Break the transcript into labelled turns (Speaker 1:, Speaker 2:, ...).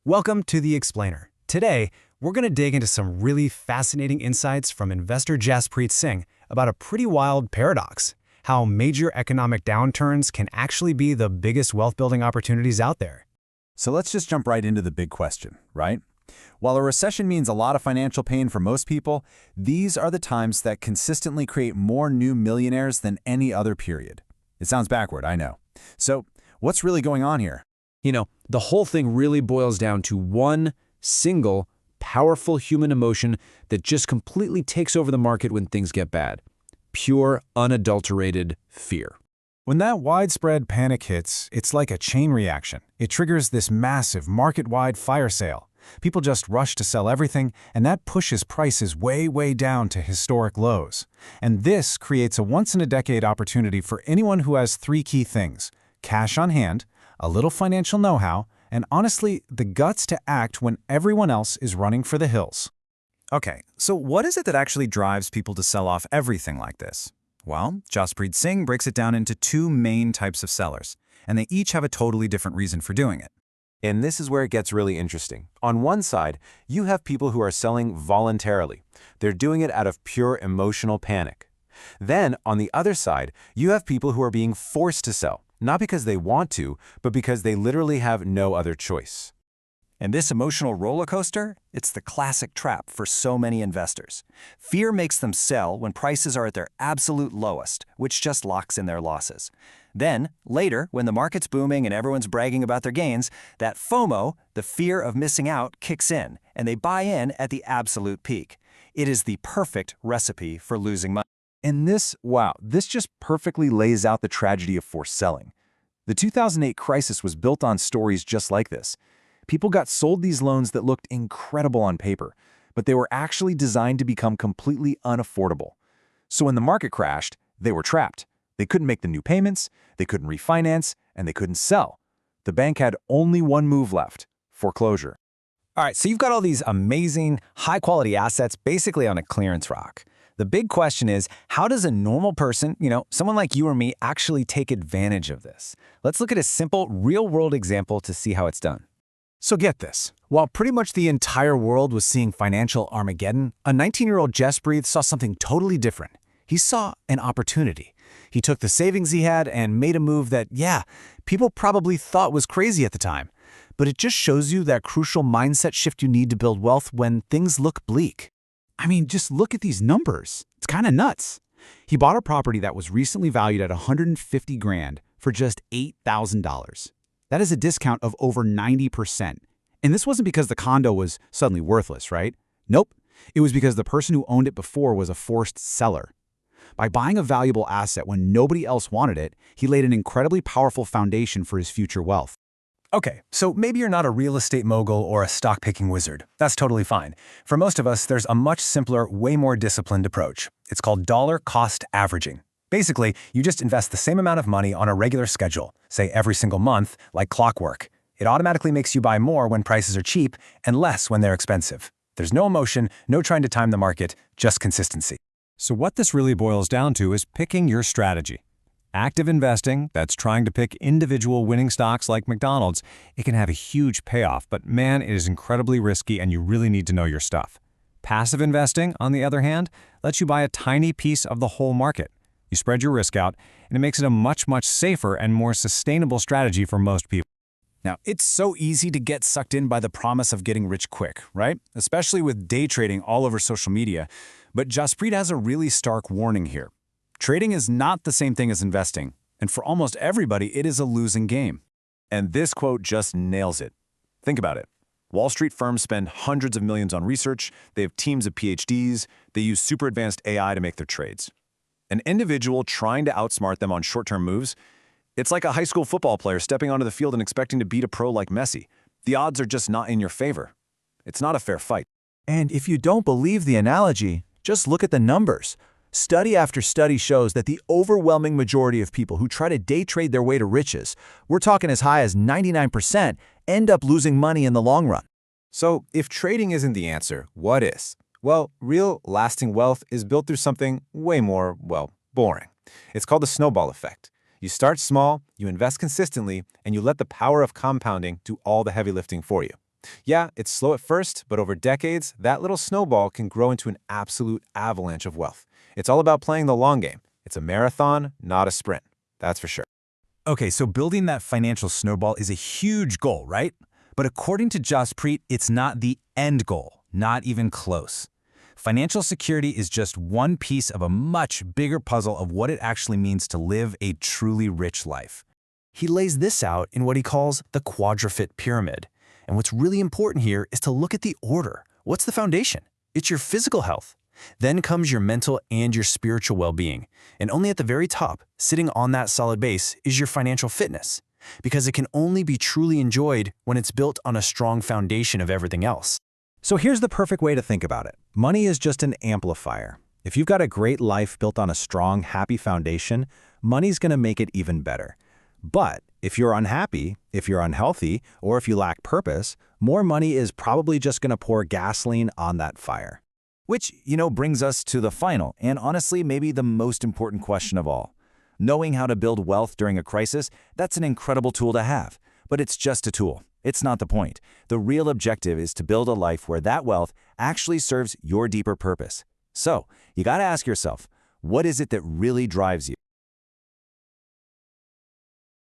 Speaker 1: Welcome to The Explainer. Today, we're going to dig into some really fascinating insights from investor Jaspreet Singh about a pretty wild paradox: how major economic downturns can actually be the biggest wealth-building opportunities out there.
Speaker 2: So let's just jump right into the big question, right? While a recession means a lot of financial pain for most people, these are the times that consistently create more new millionaires than any other period. It sounds backward, I know. So what's really going on here?
Speaker 3: The whole thing really boils down to one single, powerful human emotion that just completely takes over the market when things get bad. Pure, unadulterated fear.
Speaker 2: When that widespread panic hits, it's like a chain reaction. It triggers this massive market-wide fire sale. People just rush to sell everything, and that pushes prices way down to historic lows. And this creates a once-in-a-decade opportunity for anyone who has three key things: cash on hand, a little financial know-how, and honestly, the guts to act when everyone else is running for the hills.
Speaker 4: Okay, so what is it that actually drives people to sell off everything like this? Well, Jaspreet Singh breaks it down into two main types of sellers, and they each have a totally different reason for doing it.
Speaker 5: And this is where it gets really interesting. On one side, you have people who are selling voluntarily. They're doing it out of pure emotional panic. Then, on the other side, you have people who are being forced to sell, not because they want to, but because they literally have no other choice.
Speaker 4: And this emotional roller coaster, it's the classic trap for so many investors. Fear makes them sell when prices are at their absolute lowest, which just locks in their losses. Then, later, when the market's booming and everyone's bragging about their gains, that FOMO, the fear of missing out, kicks in, and they buy in at the absolute peak. It is the perfect recipe for losing money.
Speaker 2: And this just perfectly lays out the tragedy of forced selling. The 2008 crisis was built on stories just like this. People got sold these loans that looked incredible on paper, but they were actually designed to become completely unaffordable. So when the market crashed, they were trapped. They couldn't make the new payments, they couldn't refinance, and they couldn't sell. The bank had only one move left: foreclosure.
Speaker 1: All right, so you've got all these amazing, high-quality assets basically on a clearance rack. The big question is, how does a normal person, someone like you or me, actually take advantage of this? Let's look at a simple, real-world example to see how it's done.
Speaker 2: So get this. While pretty much the entire world was seeing financial Armageddon, a 19-year-old Jaspreet saw something totally different. He saw an opportunity. He took the savings he had and made a move that, people probably thought was crazy at the time. But it just shows you that crucial mindset shift you need to build wealth when things look bleak. I mean, just look at these numbers. It's kind of nuts. He bought a property that was recently valued at $150,000 for just $8,000. That is a discount of over 90%. And this wasn't because the condo was suddenly worthless, right? Nope. It was because the person who owned it before was a forced seller. By buying a valuable asset when nobody else wanted it, he laid an incredibly powerful foundation for his future wealth.
Speaker 4: Okay, so maybe you're not a real estate mogul or a stock-picking wizard. That's totally fine. For most of us, there's a much simpler, way more disciplined approach. It's called dollar cost averaging. Basically, you just invest the same amount of money on a regular schedule, say every single month, like clockwork. It automatically makes you buy more when prices are cheap and less when they're expensive. There's no emotion, no trying to time the market, just consistency.
Speaker 5: So what this really boils down to is picking your strategy. Active investing, that's trying to pick individual winning stocks like McDonald's, it can have a huge payoff, but man, it is incredibly risky and you really need to know your stuff. Passive investing, on the other hand, lets you buy a tiny piece of the whole market. You spread your risk out, and it makes it a much safer and more sustainable strategy for most people.
Speaker 2: Now, it's so easy to get sucked in by the promise of getting rich quick, right? Especially with day trading all over social media. But Jaspreet has a really stark warning here. Trading is not the same thing as investing, and for almost everybody, it is a losing game.
Speaker 4: And this quote just nails it. Think about it. Wall Street firms spend hundreds of millions on research, they have teams of PhDs, they use super advanced AI to make their trades. An individual trying to outsmart them on short-term moves, it's like a high school football player stepping onto the field and expecting to beat a pro like Messi. The odds are just not in your favor. It's not a fair fight.
Speaker 6: And if you don't believe the analogy, just look at the numbers. Study after study shows that the overwhelming majority of people who try to day trade their way to riches, we're talking as high as 99%, end up losing money in the long run.
Speaker 5: So if trading isn't the answer, what is? Well, real lasting wealth is built through something way more, boring. It's called the snowball effect. You start small, you invest consistently, and you let the power of compounding do all the heavy lifting for you.
Speaker 2: Yeah, it's slow at first, but over decades, that little snowball can grow into an absolute avalanche of wealth. It's all about playing the long game. It's a marathon, not a sprint. That's for sure.
Speaker 6: Okay, so building that financial snowball is a huge goal, right? But according to Jaspreet, it's not the end goal, not even close. Financial security is just one piece of a much bigger puzzle of what it actually means to live a truly rich life. He lays this out in what he calls the quadrupit pyramid. And what's really important here is to look at the order. What's the foundation? It's your physical health. Then comes your mental and your spiritual well-being. And only at the very top, sitting on that solid base, is your financial fitness. Because it can only be truly enjoyed when it's built on a strong foundation of everything else.
Speaker 5: So here's the perfect way to think about it. Money is just an amplifier. If you've got a great life built on a strong, happy foundation, money's going to make it even better. But if you're unhappy, if you're unhealthy, or if you lack purpose, more money is probably just going to pour gasoline on that fire.
Speaker 6: Which, brings us to the final, and honestly, maybe the most important question of all. Knowing how to build wealth during a crisis, that's an incredible tool to have. But it's just a tool. It's not the point. The real objective is to build a life where that wealth actually serves your deeper purpose. So, you gotta ask yourself, what is it that really drives you?